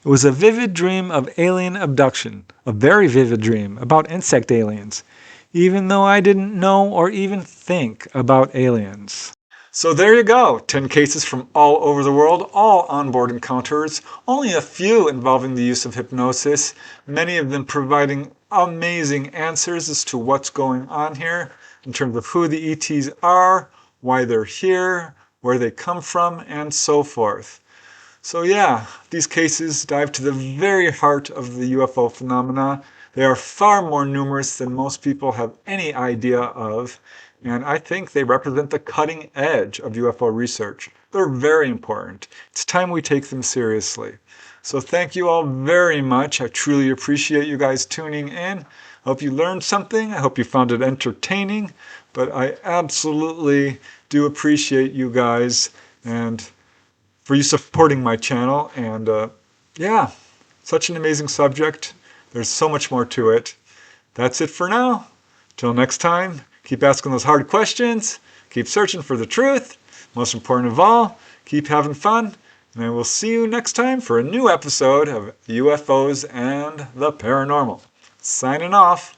It was a vivid dream of alien abduction, a very vivid dream about insect aliens, even though I didn't know or even think about aliens." So there you go, 10 cases from all over the world, all onboard encounters, only a few involving the use of hypnosis, many of them providing amazing answers as to what's going on here in terms of who the ETs are, why they're here, where they come from, and so forth. So yeah, these cases dive to the very heart of the UFO phenomena. They are far more numerous than most people have any idea of, and I think they represent the cutting edge of UFO research. They're very important. It's time we take them seriously. So thank you all very much. I truly appreciate you guys tuning in. I hope you learned something. I hope you found it entertaining, but I absolutely do appreciate you guys and for you supporting my channel. And yeah, such an amazing subject. There's so much more to it. That's it for now. Till next time, keep asking those hard questions. Keep searching for the truth. Most important of all, keep having fun. And I will see you next time for a new episode of UFOs and the Paranormal. Signing off.